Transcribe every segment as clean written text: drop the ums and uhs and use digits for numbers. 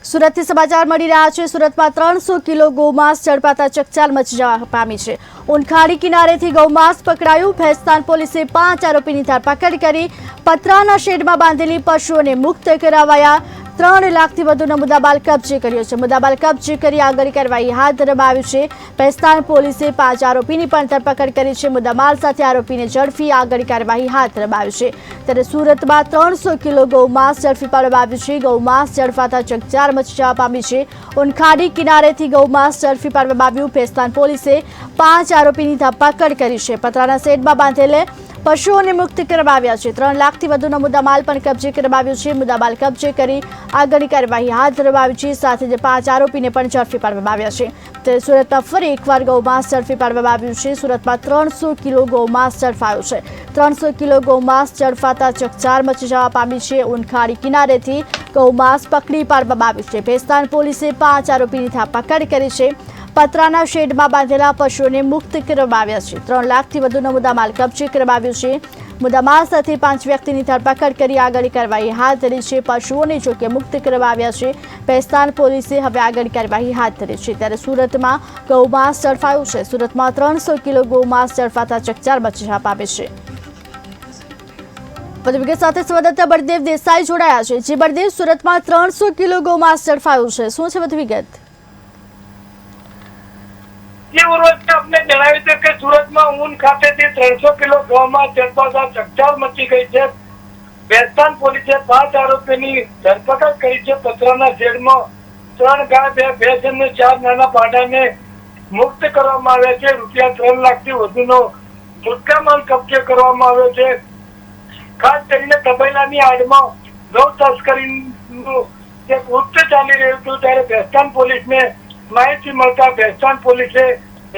સુરતથી સમાચાર મળી રહ્યા છે। સુરતમાં 300 કિલો ગૌમાંસ ઝડપાતા ચકચાર મચી જવા પામી છે। ઉનખાડી કિનારેથી ગૌમાંસ પકડાયું। ભેસ્તાન પોલીસે 5 આરોપીની ધરપકડ કરી। પતરાના શેડમાં બાંધેલી પશુઓને મુક્ત કરાવાયા। 3 લાખથી વધુનો મુદ્દામાલ કબજે કર્યો છે। મુદ્દામાલ કબજે કરી આગળની કાર્યવાહી હાથ ધરવામાં આવી છે। ભેસ્તાન પોલીસે 5 આરોપીની પણ ધરપકડ કરી છે। મુદ્દામાલ સાથે આરોપીને ઝડપી આગળની કાર્યવાહી હાથ ધરવામાં આવી છે। ત્યારે સુરતમાં 300 કિલો ગૌમાંસ ઝડપી પાડવામાં આવ્યું છે। ગૌમાંસ ઝડપાતા ચકચાર મચી જવા પામી છે। ઉનખાડી કિનારેથી ગૌમાંસ ઝડપી પાડવામાં આવ્યું। ભેસ્તાન પોલીસે 5 આરોપીની ધરપકડ કરી છે। પતરાના શેડમાં બાંધેલે પશુઓને મુક્ત કરવામાં આવ્યા છે। 3 લાખથી વધુનો મુદ્દામાલ પણ કબજે કરવામાં આવ્યો છે। મુદ્દામાલ કબજે કરી આગળની કાર્યવાહી હાથ ધરવામાં આવી છે। સાથે જ 5 આરોપીને પણ ઝડપી પાડવામાં આવ્યા છે। તો સુરતમાં ફરી એકવાર ગૌમાંસ ઝડપી પાડવામાં આવ્યું છે। સુરતમાં 300 કિલો ગૌમાંસ ઝડપાયો છે। 300 કિલો ગૌમાંસ ઝડપાતા ચકચાર મચી જવા પામી છે। ઉનખાડી કિનારેથી ગૌમાંસ પકડી પાડવામાં આવ્યું છે। ભેસ્તાન પોલીસે 5 આરોપીની ધરપકડ કરી છે। પતરાના શેડમાં બાંધેલા પશુઓને મુક્ત કરવામાં આવ્યા છે। 3 લાખથી વધુનો મુદ્દામાલ કબજે કરવામાં આવ્યો છે। મુદ્દામાલ સાથે 5 વ્યક્તિની ધરપકડ કરી આગળની કાર્યવાહી હાથ ધરી છે। પશુઓને જોકે મુક્ત કરવામાં આવ્યા છે। ભેસ્તાન પોલીસે હવે આગળની કાર્યવાહી હાથ ધરી છે। ત્યારે સુરતમાં ગૌમાંસ ઝડપાયું છે। સુરતમાં 300 કિલો ગૌમાંસ ઝડપાતા ચકચાર મચી જવા પામી છે। વધુ વિગત સાથે સંવાદદાતા બળદેવ દેસાઈ જોડાયા છે। જે બળદેવ, સુરતમાં 300 કિલો ગૌમાંસ ઝડપાયું છે, શું છે વધુ વિગત? આપને જણાવ્યું છે કે સુરતમાં ઊન ખાતેથી 300 કિલો ગૌમાંસ ઝડપાતા ચકચાર મચી ગઈ છે। ભેસ્તાન પોલીસે 5 આરોપીની ધરપકડ કરી છે। પતરાના શેડમાં 3 ગાય, 2 ભેંસ અને 4 નાના પાડાને મુક્ત કરવામાં આવ્યા છે। રૂપિયા 3 લાખથી વધુનો મુદ્દામાલ કબજે કરવામાં આવ્યો છે। ખાસ કરીને તબેલાની આડમાં ગૌ તસ્કરીનું એક કૃત્ય ચાલી રહ્યું હતું, ત્યારે ભેસ્તાન પોલીસને માહિતી મળતા ભેસ્તાન પોલીસે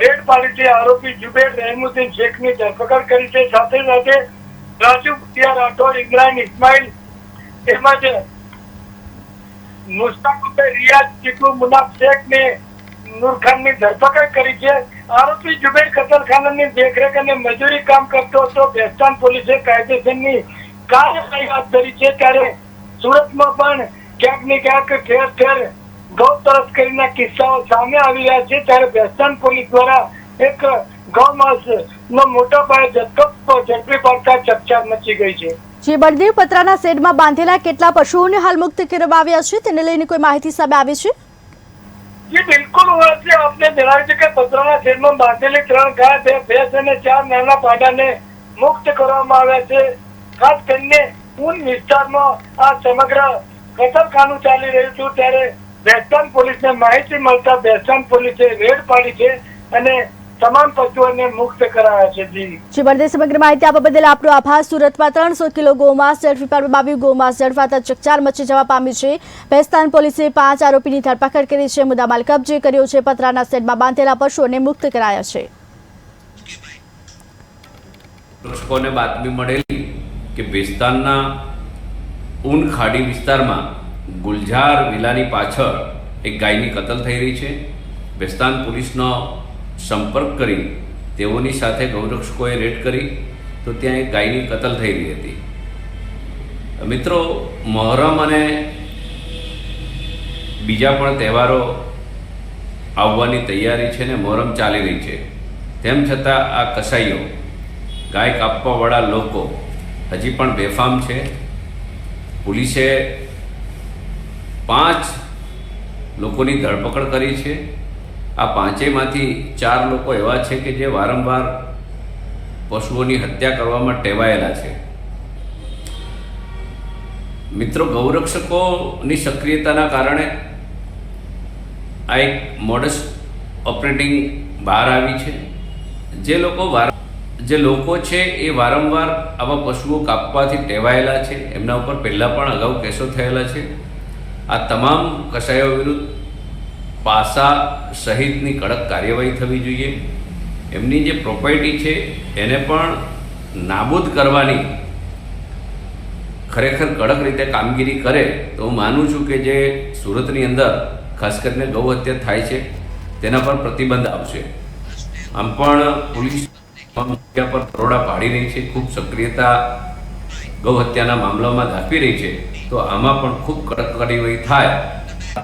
રેડ પાડી છે। આરોપી જુબેર રહેમુદ્દીન શેખની ધરપકડ કરી છે। સાથે સાથે રાજુ ભુટિયા, રાઠોડ, ઇમરાન ઇસ્માઇલ તેમજ મુસ્તાક રિયાઝ, ચીકુ, મુનાફ શેખ ને નૂર ખાનની ધરપકડ કરી છે। આરોપી જુબેર કતલખાનાની દેખરેખ અને મજૂરી કામ કરતો હતો। ભેસ્તાન પોલીસે કાયદેસરની કાર્યવાહી હાથ ધરી છે। ત્યારે સુરતમાં પણ ક્યાંક ને ક્યાંક ઠેર ઠેર ગૌ તસ્કરીના કિસ્સાઓ સામે આવી રહ્યા છે। ત્યારે ભેસ્તાન પોલીસ દ્વારા એક ગૌમાંસ નો મોટા પાયે જથ્થો ઝડપી પાડતા ચકચાર મચી ગઈ છે। જે બળદેવ, પતરાના શેડમાં બાંધેલા કેટલા પશુઓને હાલ મુક્ત કરવામાં આવ્યા છે, તેને લઈને કોઈ માહિતી સામે આવી છે? જી બિલકુલ, આપને જણાવ્યું છે કે પતરાના શેડમાં બાંધેલી 3 ગાય, 2 ભેંસ અને 4 નાના પાડાને મુક્ત કરવામાં આવ્યા છે। ખાસ કરીને ઊન વિસ્તારમાં આ સમગ્ર કતલખાનું ચાલી રહ્યું હતું, ત્યારે ભેસ્તાન પોલીસને માહિતી મળતા ભેસ્તાન પોલીસે રેડ પાડી છે અને તમામ પશુઓને મુક્ત કરાયા છે। જી બળદેવ, સમગ્ર માહિતી આપવા બદલ આપનો આભાર। સુરતમાં 300 કિલો ગૌમાંસ ઝડપી પાડવામાં આવ્યું। ગૌમાંસ ઝડપાતા ચકચાર મચી જવા પામી છે। ભેસ્તાન પોલીસે 5 આરોપીની ધરપકડ કરી છે। મુદ્દામાલ કબજે કર્યો છે। પતરાના શેડમાં બાંધેલા પશુઓને મુક્ત કરાયા છે। દર્શકોને બાતમી મળેલી કે ભેસ્તાનના ઊન ખાડી વિસ્તારમાં ગુલઝાર વિલાની પાછળ એક ગાયની કતલ થઈ રહી છે। ભેસ્તાન પોલીસનો સંપર્ક કરી તેઓની સાથે ગૌરક્ષકોએ રેડ કરી તો ત્યાં એક ગાયની કતલ થઈ રહી હતી। મિત્રો, મહોરમ અને બીજા પણ તહેવારો આવવાની તૈયારી છે ને મહોરમ ચાલી રહી છે, તેમ છતાં આ કસાઈઓ, ગાય કાપવાવાળા લોકો હજી પણ બેફામ છે। પોલીસે 5 લોકોની ધરપકડ કરી છે। આ 5માંથી 4 લોકો એવા છે કે જે વારંવાર પશુઓની હત્યા કરવામાં ટેવાયેલા છે। મિત્રો, ગૌરક્ષકોની સક્રિયતાના કારણે આ એક મોડસ ઓપરેટિંગ બહાર આવી છે। જે લોકો છે એ વારંવાર આવા પશુઓ કાપવાથી ટેવાયેલા છે। એમના ઉપર પહેલાં પણ અગાઉ કેસો થયેલા છે। આ તમામ કસાઈઓ વિરુદ્ધ પાસા સહિતની કડક કાર્યવાહી થવી જોઈએ। એમની જે પ્રોપર્ટી છે એને પણ નાબૂદ કરવાની ખરેખર કડક રીતે કામગીરી કરે તો હું માનું છું કે જે સુરતની અંદર ખાસ કરીને ગૌ હત્યા થાય છે તેના પર પ્રતિબંધ આવશે। આમ પણ પોલીસ પર દરોડા પાડી રહી છે, ખૂબ સક્રિયતા ગૌ હત્યાના મામલામાં દાખવી રહી છે। તો આમાં પણ ખૂબ કડક કાર્યવાહી થાય